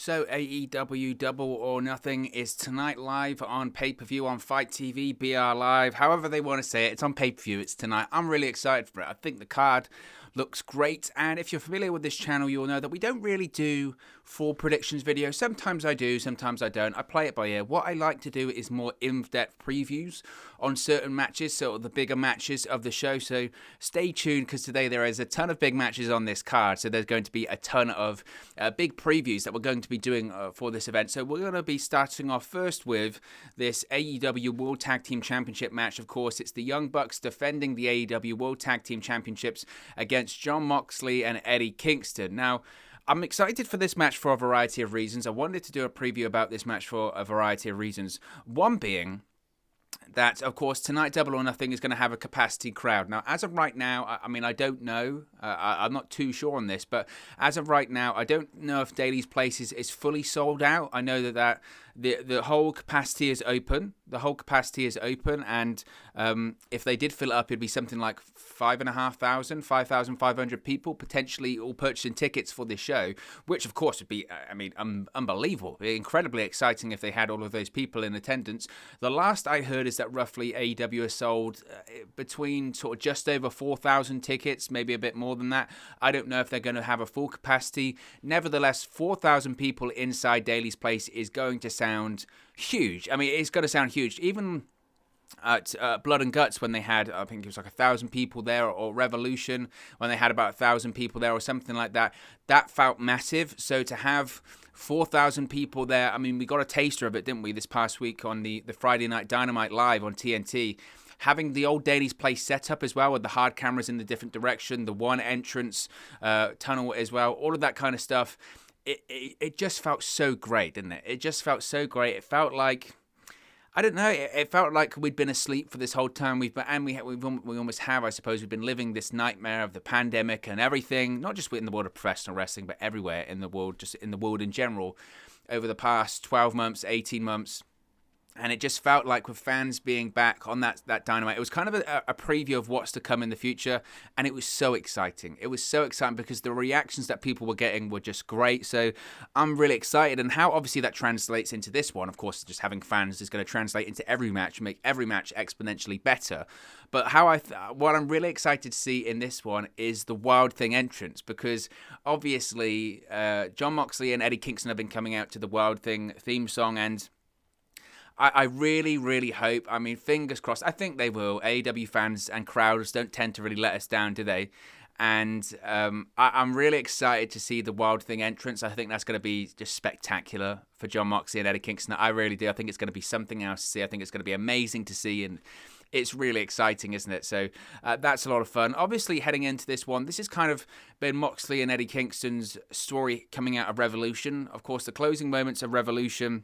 So AEW Double or Nothing is tonight live on pay-per-view on Fight TV, BR Live, however they want to say it. It's on pay-per-view, it's tonight. I'm really excited for it. I think the card looks great, and if you're familiar with this channel, you'll know that we don't really do full predictions videos. Sometimes I do, sometimes I don't. I play it by ear. What I like to do is more in-depth previews on certain matches, so the bigger matches of the show. So stay tuned, because today there is a ton of big matches on this card, so there's going to be a ton of big previews that we're going to be doing for this event. So we're going to be starting off first with this AEW World Tag Team Championship match. Of course, it's the Young Bucks defending the AEW World Tag Team Championships against Jon Moxley and Eddie Kingston. Now, I'm excited for this match for a variety of reasons. I wanted to do a preview about this match for a variety of reasons. One being that, of course, tonight Double or Nothing is going to have a capacity crowd. Now, as of right now, I mean, I don't know. I'm not too sure on this, but as of right now, I don't know if Daily's Place is fully sold out. I know that the whole capacity is open. The whole capacity is open, and if they did fill it up, it'd be something like 5,500 people potentially all purchasing tickets for this show, which of course would be, I mean, unbelievable. It'd be incredibly exciting if they had all of those people in attendance. The last I heard is that roughly AEW has sold between sort of just over 4,000 tickets, maybe a bit more than that. I don't know if they're going to have a full capacity. Nevertheless, 4,000 people inside Daily's Place is going to sound huge. I mean, it's going to sound huge. Even at Blood and Guts, when they had, I think it was like 1,000 people there, or Revolution, when they had about 1,000 people there or something like that, that felt massive. So to have 4,000 people there, I mean, we got a taster of it, didn't we, this past week on the Friday Night Dynamite Live on TNT. Having the old Daily's Place set up as well, with the hard cameras in the different direction, the one entrance tunnel as well, all of that kind of stuff. It just felt so great, didn't it? It just felt so great. It felt like, I don't know, it felt like we'd been asleep for this whole time. We almost have, I suppose. We've been living this nightmare of the pandemic and everything, not just in the world of professional wrestling, but everywhere in the world, just in the world in general, over the past 12 months, 18 months. And it just felt like with fans being back on that Dynamite, it was kind of a preview of what's to come in the future. And it was so exciting. It was so exciting because the reactions that people were getting were just great. So I'm really excited. And how obviously that translates into this one, of course, just having fans is going to translate into every match, make every match exponentially better. But what I'm really excited to see in this one is the Wild Thing entrance, because obviously Jon Moxley and Eddie Kingston have been coming out to the Wild Thing theme song, and I really, really hope, I mean, fingers crossed, I think they will. AEW fans and crowds don't tend to really let us down, do they? And I'm really excited to see the Wild Thing entrance. I think that's going to be just spectacular for Jon Moxley and Eddie Kingston. I really do. I think it's going to be something else to see. I think it's going to be amazing to see, and it's really exciting, isn't it? So that's a lot of fun. Obviously, heading into this one, this has kind of been Moxley and Eddie Kingston's story coming out of Revolution. Of course, the closing moments of Revolution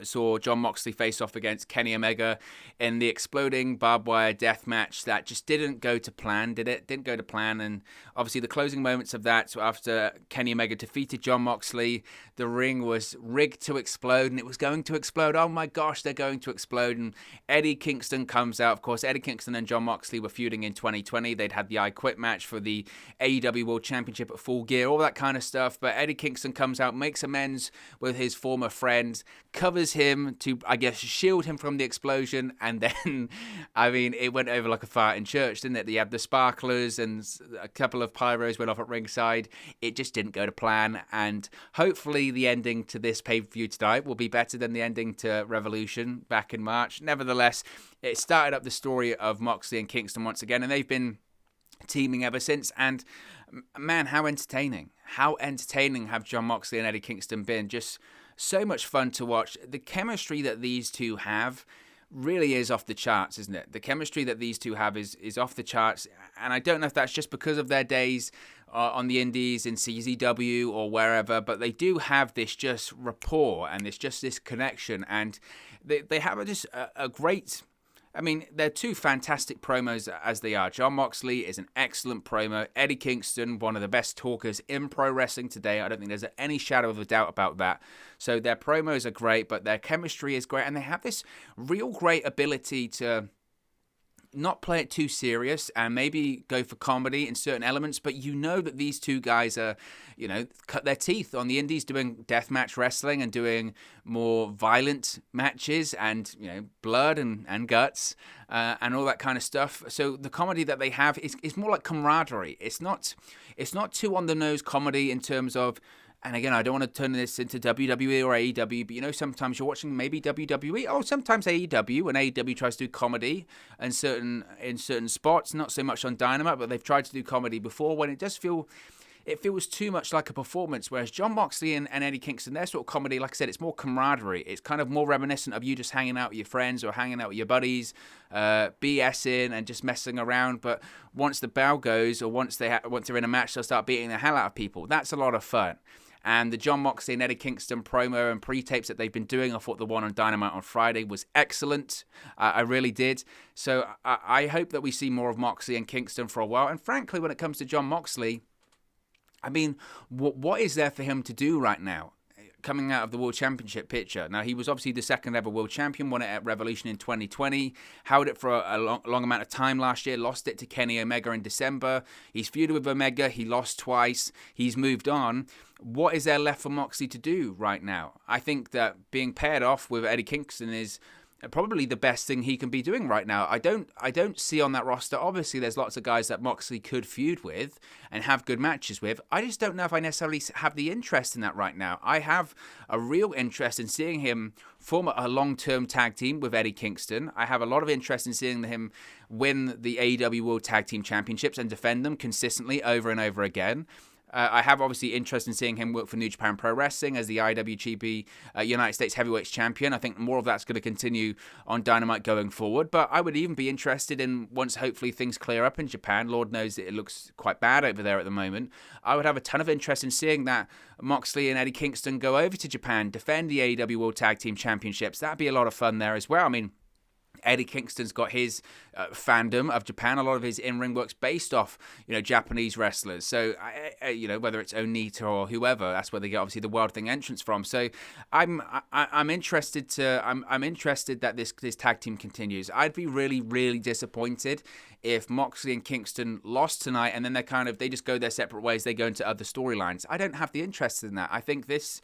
saw Jon Moxley face off against Kenny Omega in the exploding barbed wire death match that just didn't go to plan, did it? Didn't go to plan. And obviously the closing moments of that, so after Kenny Omega defeated Jon Moxley, the ring was rigged to explode, and it was going to explode. Oh my gosh, they're going to explode. And Eddie Kingston comes out. Of course, Eddie Kingston and Jon Moxley were feuding in 2020. They'd had the I Quit match for the AEW World Championship at Full Gear, all that kind of stuff. But Eddie Kingston comes out, makes amends with his former friend, covers him to, I guess, shield him from the explosion, and then, I mean, it went over like a fart in church, didn't it? You had the sparklers and a couple of pyros went off at ringside. It just didn't go to plan, and hopefully the ending to this pay-per-view tonight will be better than the ending to Revolution back in March. Nevertheless, it started up the story of Moxley and Kingston once again, and they've been teaming ever since, and man, how entertaining have Jon Moxley and Eddie Kingston been. Just so much fun to watch. The chemistry that these two have really is off the charts, isn't it? The chemistry that these two have is off the charts, and I don't know if that's just because of their days on the indies in CZW or wherever, but they do have this just rapport and this connection, and they have just a great, I mean, they're two fantastic promos as they are. Jon Moxley is an excellent promo. Eddie Kingston, one of the best talkers in pro wrestling today. I don't think there's any shadow of a doubt about that. So their promos are great, but their chemistry is great. And they have this real great ability to not play it too serious and maybe go for comedy in certain elements, but you know that these two guys are, cut their teeth on the indies doing deathmatch wrestling and doing more violent matches and, blood and guts and all that kind of stuff. So the comedy that they have is more like camaraderie. It's not too on the nose comedy in terms of, and again, I don't want to turn this into WWE or AEW, but sometimes you're watching maybe WWE, or sometimes AEW, when AEW tries to do comedy in certain spots, not so much on Dynamite, but they've tried to do comedy before, when it feels too much like a performance, whereas Jon Moxley and Eddie Kingston, their sort of comedy, like I said, it's more camaraderie. It's kind of more reminiscent of you just hanging out with your friends or hanging out with your buddies, BSing and just messing around. But once the bell goes, or once they're in a match, they'll start beating the hell out of people. That's a lot of fun. And the Jon Moxley and Eddie Kingston promo and pre-tapes that they've been doing, I thought the one on Dynamite on Friday was excellent. I really did. So I hope that we see more of Moxley and Kingston for a while. And frankly, when it comes to Jon Moxley, I mean, what is there for him to do right now? Coming out of the World Championship picture. Now, he was obviously the second ever World Champion, won it at Revolution in 2020, held it for a long amount of time last year, lost it to Kenny Omega in December. He's feuded with Omega, he lost twice, he's moved on. What is there left for Moxley to do right now? I think that being paired off with Eddie Kingston is probably the best thing he can be doing right now. I don't see on that roster, obviously there's lots of guys that Moxley could feud with and have good matches with. I just don't know if I necessarily have the interest in that right now. I have a real interest in seeing him form a long-term tag team with Eddie Kingston. I have a lot of interest in seeing him win the AEW World Tag Team Championships and defend them consistently over and over again. I have obviously interest in seeing him work for New Japan Pro Wrestling as the IWGP United States Heavyweights Champion. I think more of that's going to continue on Dynamite going forward. But I would even be interested in, once hopefully things clear up in Japan, Lord knows it looks quite bad over there at the moment, I would have a ton of interest in seeing that Moxley and Eddie Kingston go over to Japan, defend the AEW World Tag Team Championships. That'd be a lot of fun there as well. I mean, Eddie Kingston's got his fandom of Japan. A lot of his in-ring work's based off, Japanese wrestlers. So, whether it's Onita or whoever, that's where they get obviously the Wild Thing entrance from. So, I'm interested that this tag team continues. I'd be really, really disappointed if Moxley and Kingston lost tonight and then they just go their separate ways. They go into other storylines. I don't have the interest in that. I think this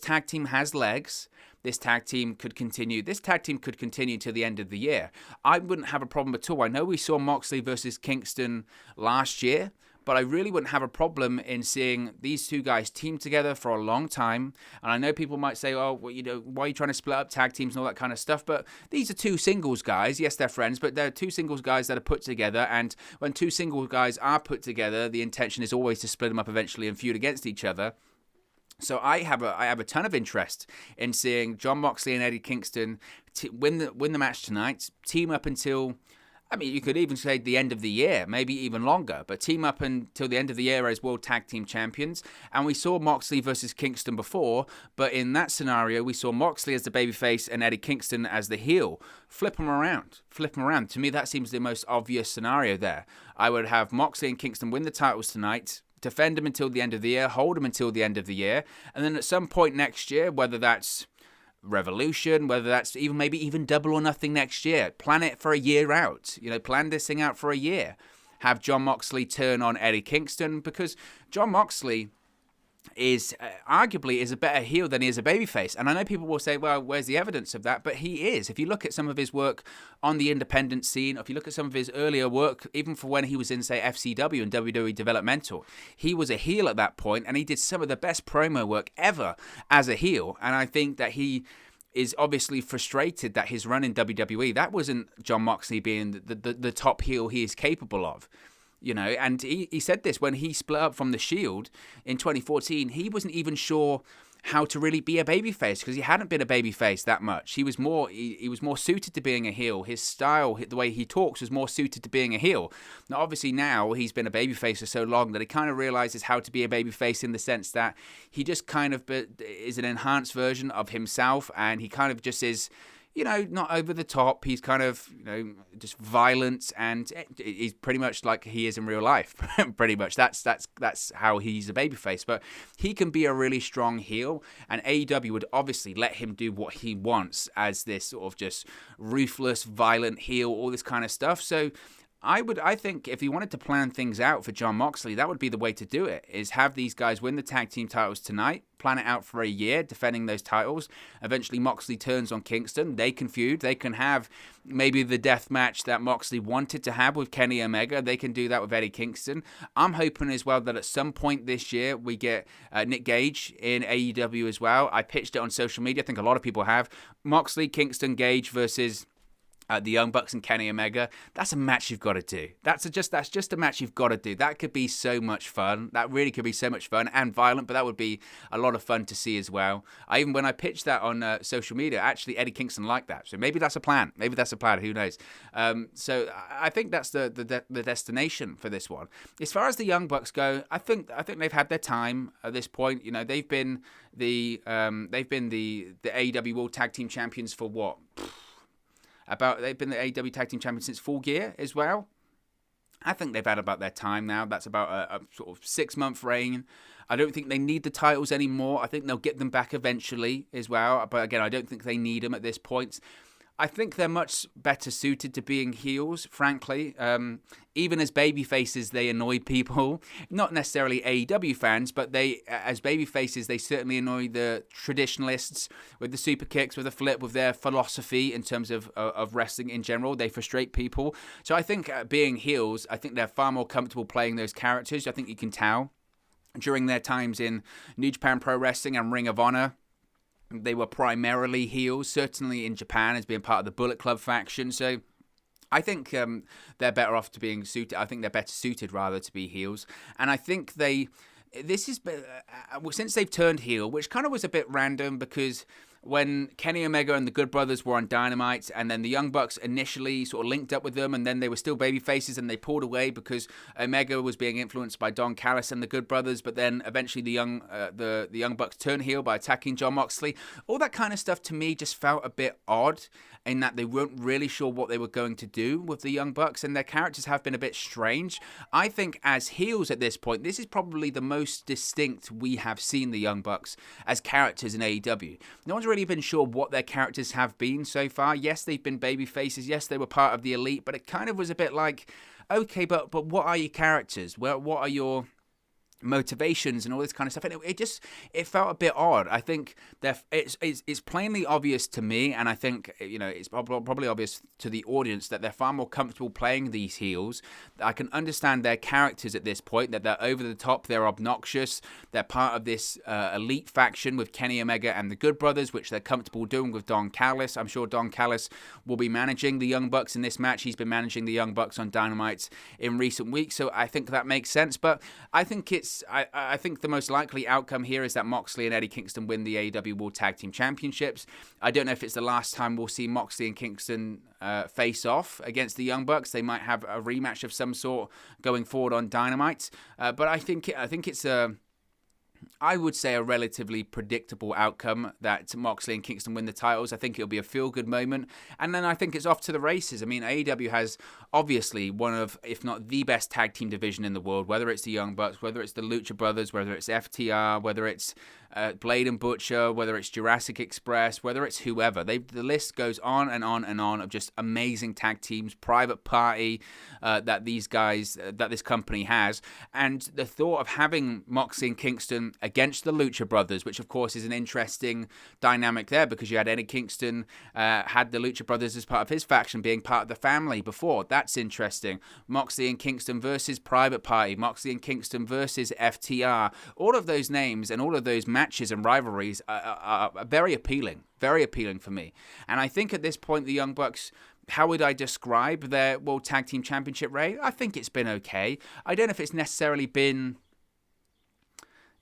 tag team has legs. This tag team could continue. This tag team could continue till the end of the year. I wouldn't have a problem at all. I know we saw Moxley versus Kingston last year, but I really wouldn't have a problem in seeing these two guys team together for a long time. And I know people might say, oh, well, why are you trying to split up tag teams and all that kind of stuff? But these are two singles guys. Yes, they're friends, but they're two singles guys that are put together. And when two singles guys are put together, the intention is always to split them up eventually and feud against each other. So I have a ton of interest in seeing Jon Moxley and Eddie Kingston win the match tonight, team up until, you could even say the end of the year, maybe even longer, but team up until the end of the year as World Tag Team Champions. And we saw Moxley versus Kingston before, but in that scenario, we saw Moxley as the babyface and Eddie Kingston as the heel. Flip them around. To me, that seems the most obvious scenario there. I would have Moxley and Kingston win the titles tonight, defend them until the end of the year, hold them until the end of the year, and then at some point next year, whether that's Revolution, whether that's even Double or Nothing next year, plan it for a year out. Plan this thing out for a year. Have Jon Moxley turn on Eddie Kingston, because Jon Moxley is arguably a better heel than he is a babyface. And I know people will say, well, where's the evidence of that? But he is. If you look at some of his work on the independent scene, or if you look at some of his earlier work, even for when he was in, say, FCW and WWE Developmental, he was a heel at that point, and he did some of the best promo work ever as a heel. And I think that he is obviously frustrated that his run in WWE, that wasn't Jon Moxley being the top heel he is capable of. And he said this when he split up from The Shield in 2014. He wasn't even sure how to really be a babyface, because he hadn't been a babyface that much. He was more suited to being a heel. His style, the way he talks, was more suited to being a heel. Now, obviously, now he's been a babyface for so long that he kind of realizes how to be a babyface, in the sense that he just kind of is an enhanced version of himself, and he kind of just is. not over the top. He's kind of, just violent, and he's pretty much like he is in real life. Pretty much. That's how he's a babyface. But he can be a really strong heel, and AEW would obviously let him do what he wants as this sort of just ruthless, violent heel, all this kind of stuff. So I think if he wanted to plan things out for Jon Moxley, that would be the way to do it, is have these guys win the tag team titles tonight, plan it out for a year, defending those titles. Eventually, Moxley turns on Kingston. They can feud. They can have maybe the death match that Moxley wanted to have with Kenny Omega. They can do that with Eddie Kingston. I'm hoping as well that at some point this year, we get Nick Gage in AEW as well. I pitched it on social media. I think a lot of people have. Moxley, Kingston, Gage versus the Young Bucks and Kenny Omega. That's a match you've got to do. That's just a match you've got to do. That could be so much fun. That really could be so much fun and violent, but that would be a lot of fun to see as well. When I pitched that on social media, actually Eddie Kingston liked that. So maybe that's a plan. Who knows? So I think that's the destination for this one. As far as the Young Bucks go, I think they've had their time at this point. They've been the AEW World Tag Team Champions for what? They've been the AEW Tag Team Champions since Full Gear as well. I think they've had about their time now. That's about a sort of 6-month reign. I don't think they need the titles anymore. I think they'll get them back eventually as well. But again, I don't think they need them at this point. I think they're much better suited to being heels, frankly. Even as babyfaces, they annoy people. Not necessarily AEW fans, but as babyfaces, they certainly annoy the traditionalists with the super kicks, with the flip, with their philosophy in terms of wrestling in general. They frustrate people. So I think being heels, I think they're far more comfortable playing those characters. I think you can tell during their times in New Japan Pro Wrestling and Ring of Honor. They were primarily heels, certainly in Japan as being part of the Bullet Club faction. So I think they're better off to being suited. I think they're better suited rather to be heels. And I think since they've turned heel, which kind of was a bit random because when Kenny Omega and the Good Brothers were on Dynamite, and then the Young Bucks initially sort of linked up with them, and then they were still baby faces, and they pulled away because Omega was being influenced by Don Callis and the Good Brothers, but then eventually the Young Bucks turned heel by attacking Jon Moxley. All that kind of stuff to me just felt a bit odd in that they weren't really sure what they were going to do with the Young Bucks, and their characters have been a bit strange. I think as heels at this point, this is probably the most distinct we have seen the Young Bucks as characters in AEW. No one's really been sure what their characters have been so far. Yes, they've been baby faces. Yes, they were part of the Elite, but it kind of was a bit like, okay, but what are your characters? Well, what are your motivations and all this kind of stuff, and it felt a bit odd. I think that it's plainly obvious to me, and I think it's probably obvious to the audience that they're far more comfortable playing these heels. I can understand their characters at this point, that they're over the top, they're obnoxious, they're part of this elite faction with Kenny Omega and the Good Brothers, which they're comfortable doing with Don Callis. I'm sure Don Callis will be managing the Young Bucks in this match. He's been managing the Young Bucks on Dynamite in recent weeks, so I think that makes sense. But I think I think the most likely outcome here is that Moxley and Eddie Kingston win the AEW World Tag Team Championships. I don't know if it's the last time we'll see Moxley and Kingston face off against the Young Bucks. They might have a rematch of some sort going forward on Dynamite. But I think it's I would say a relatively predictable outcome that Moxley and Kingston win the titles. I think it'll be a feel-good moment. And then I think it's off to the races. I mean, AEW has obviously one of, if not the best tag team division in the world, whether it's the Young Bucks, whether it's the Lucha Brothers, whether it's FTR, whether it's Blade and Butcher, whether it's Jurassic Express, whether it's whoever. The list goes on and on and on of just amazing tag teams, Private Party that this company has. And the thought of having Moxley and Kingston against the Lucha Brothers, which of course is an interesting dynamic there because you had Eddie Kingston had the Lucha Brothers as part of his faction being part of the family before. That's interesting. Moxley and Kingston versus Private Party, Moxley and Kingston versus FTR. All of those names and all of those matches and rivalries are very appealing for me. And I think at this point the Young Bucks, how would I describe their World Tag Team Championship reign? I think it's been okay. I don't know if it's necessarily been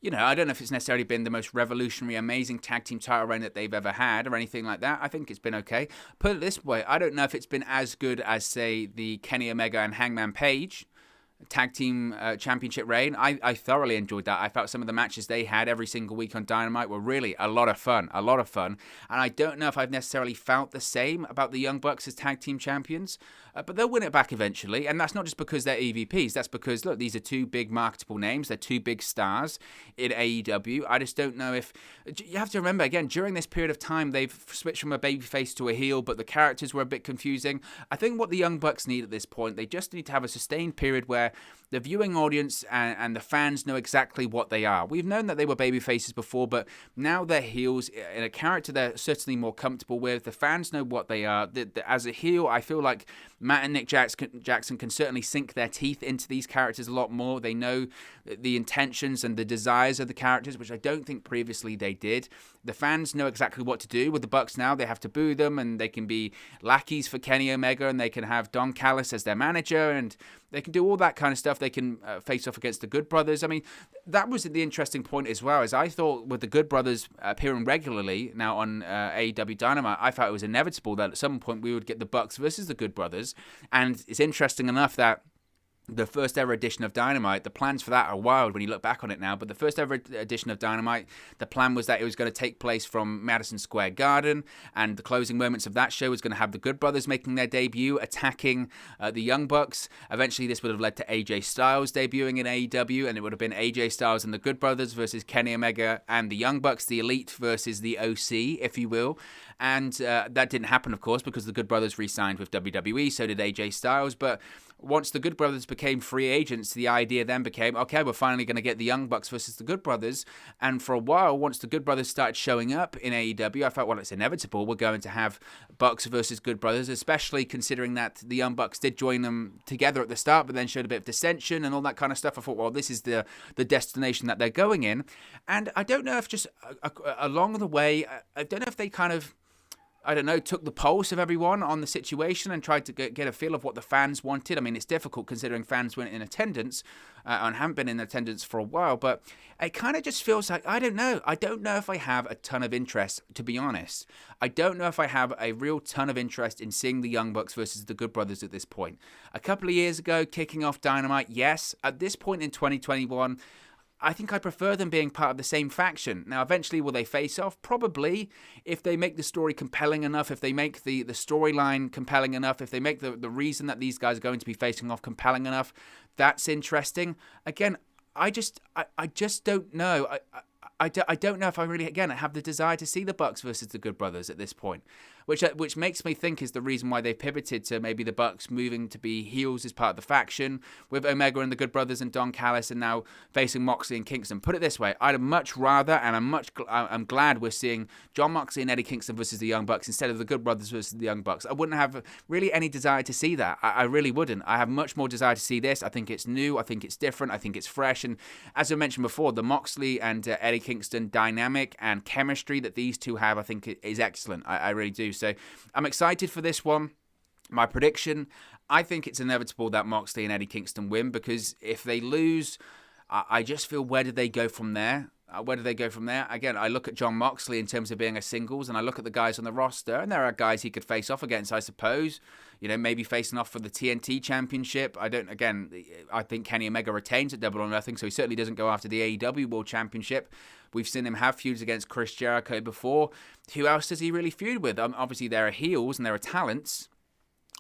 the most revolutionary, amazing tag team title reign that they've ever had or anything like that. I think it's been okay. Put it this way, I don't know if it's been as good as, say, the Kenny Omega and Hangman Page tag team championship reign. I thoroughly enjoyed that. I felt some of the matches they had every single week on Dynamite were really a lot of fun. And I don't know if I've necessarily felt the same about the Young Bucks as tag team champions, but they'll win it back eventually. And that's not just because they're EVPs. That's because, look, these are two big marketable names. They're two big stars in AEW. I just don't know if... You have to remember, again, during this period of time, they've switched from a babyface to a heel, but the characters were a bit confusing. I think what the Young Bucks need at this point, they just need to have a sustained period where the viewing audience and the fans know exactly what they are. We've known that they were baby faces before, but now they're heels in a character they're certainly more comfortable with. The fans know what they are. As a heel, I feel like Matt and Nick Jackson can certainly sink their teeth into these characters a lot more. They know the intentions and the desires of the characters, which I don't think previously they did. The fans know exactly what to do with the Bucks now. They have to boo them, and they can be lackeys for Kenny Omega, and they can have Don Callis as their manager, and they can do all that kind of stuff. They can face off against the Good Brothers. I mean, that was the interesting point as well, as I thought with the Good Brothers appearing regularly now on AEW Dynamite, I thought it was inevitable that at some point we would get the Bucks versus the Good Brothers. And it's interesting enough that the first ever edition of Dynamite, the plans for that are wild when you look back on it now, but the first ever edition of Dynamite, the plan was that it was going to take place from Madison Square Garden, and the closing moments of that show was going to have the Good Brothers making their debut, attacking the Young Bucks. Eventually this would have led to AJ Styles debuting in AEW, and it would have been AJ Styles and the Good Brothers versus Kenny Omega and the Young Bucks, the Elite versus the OC, if you will. And that didn't happen, of course, because the Good Brothers re-signed with WWE, so did AJ Styles. But once the Good Brothers became free agents, the idea then became, okay, we're finally going to get the Young Bucks versus the Good Brothers. And for a while, once the Good Brothers started showing up in AEW, I thought, well, it's inevitable. We're going to have Bucks versus Good Brothers, especially considering that the Young Bucks did join them together at the start, but then showed a bit of dissension and all that kind of stuff. I thought, well, this is the destination that they're going in. And I don't know if just along the way, I don't know if they kind of, I don't know, took the pulse of everyone on the situation and tried to get a feel of what the fans wanted. I mean, it's difficult considering fans weren't in attendance and haven't been in attendance for a while, but it kind of just feels like, I don't know. I don't know if I have a ton of interest, to be honest. I don't know if I have a real ton of interest in seeing the Young Bucks versus the Good Brothers at this point. A couple of years ago, kicking off Dynamite, yes. At this point in 2021, I think I prefer them being part of the same faction. Now, eventually, will they face off? Probably, if they make the story compelling enough, if they make the storyline compelling enough, if they make the reason that these guys are going to be facing off compelling enough, that's interesting. Again, I just don't know. I don't know if I really, again, have the desire to see the Bucks versus the Good Brothers at this point, which makes me think is the reason why they pivoted to maybe the Bucks moving to be heels as part of the faction with Omega and the Good Brothers and Don Callis, and now facing Moxley and Kingston. Put it this way, I'd much rather, and I'm glad we're seeing Jon Moxley and Eddie Kingston versus the Young Bucks instead of the Good Brothers versus the Young Bucks. I wouldn't have really any desire to see that. I really wouldn't. I have much more desire to see this. I think it's new. I think it's different. I think it's fresh. And as I mentioned before, the Moxley and Eddie Kingston dynamic and chemistry that these two have, I think is excellent. I really do. So I'm excited for this one. My prediction, I think it's inevitable that Moxley and Eddie Kingston win, because if they lose, I just feel, where do they go from there? Again, I look at Jon Moxley in terms of being a singles, and I look at the guys on the roster, and there are guys he could face off against, I suppose. You know, maybe facing off for the TNT Championship. I think Kenny Omega retains at Double or Nothing, so he certainly doesn't go after the AEW World Championship. We've seen him have feuds against Chris Jericho before. Who else does he really feud with? Obviously, there are heels and there are talents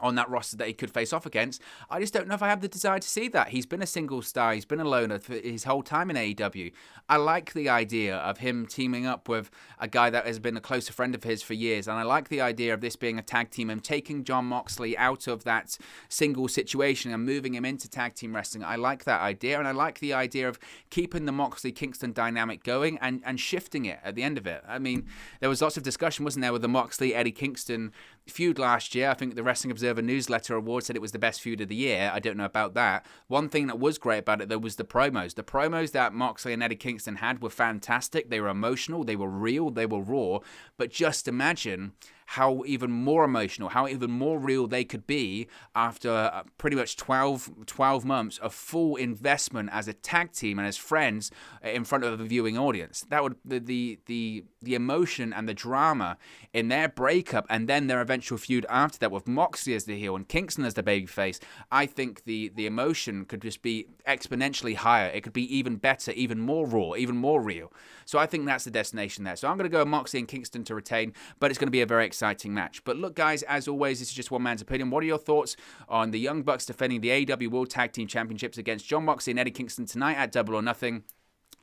on that roster that he could face off against. I just don't know if I have the desire to see that. He's been a single star. He's been a loner for his whole time in AEW. I like the idea of him teaming up with a guy that has been a closer friend of his for years. And I like the idea of this being a tag team and taking Jon Moxley out of that single situation and moving him into tag team wrestling. I like that idea. And I like the idea of keeping the Moxley-Kingston dynamic going and shifting it at the end of it. I mean, there was lots of discussion, wasn't there, with the Moxley-Eddie Kingston feud last year. I think the Wrestling Observer Newsletter Award said it was the best feud of the year. I don't know about that. One thing that was great about it, though, was the promos. The promos that Moxley and Eddie Kingston had were fantastic. They were emotional, they were real, they were raw. But just imagine how even more emotional, how even more real they could be after pretty much 12 months of full investment as a tag team and as friends in front of a viewing audience. That would the emotion and the drama in their breakup and then their eventual feud after that with Moxley as the heel and Kingston as the babyface, I think the emotion could just be exponentially higher. It could be even better, even more raw, even more real. So I think that's the destination there. So I'm going to go Moxley and Kingston to retain, but it's going to be a very exciting match. But look, guys, as always, this is just one man's opinion. What are your thoughts on the Young Bucks defending the AEW World Tag Team Championships against Jon Moxley and Eddie Kingston tonight at Double or Nothing?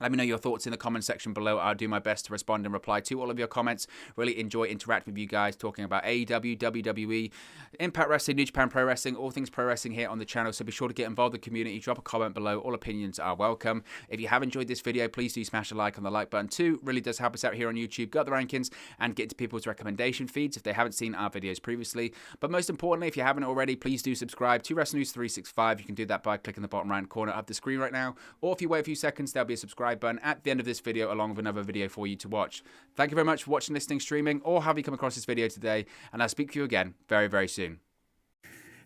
Let me know your thoughts in the comment section below. I'll do my best to respond and reply to all of your comments. Really enjoy interacting with you guys, talking about AEW, WWE, Impact Wrestling, New Japan Pro Wrestling, all things pro wrestling here on the channel. So be sure to get involved in the community. Drop a comment below. All opinions are welcome. If you have enjoyed this video, please do smash a like on the like button too. Really does help us out here on YouTube. Go up the rankings and get to people's recommendation feeds if they haven't seen our videos previously. But most importantly, if you haven't already, please do subscribe to Wrestling News 365. You can do that by clicking the bottom right corner of the screen right now. Or if you wait a few seconds, there'll be a subscribe button at the end of this video along with another video for you to watch. Thank you very much for watching, listening, streaming, or have you come across this video today, and I'll speak to you again very, very soon.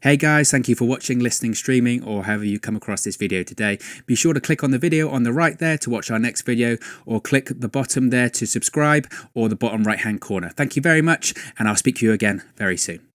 Hey guys, thank you for watching, listening, streaming, or however you come across this video today. Be sure to click on the video on the right there to watch our next video, or click the bottom there to subscribe, or the bottom right hand corner. Thank you very much, and I'll speak to you again very soon.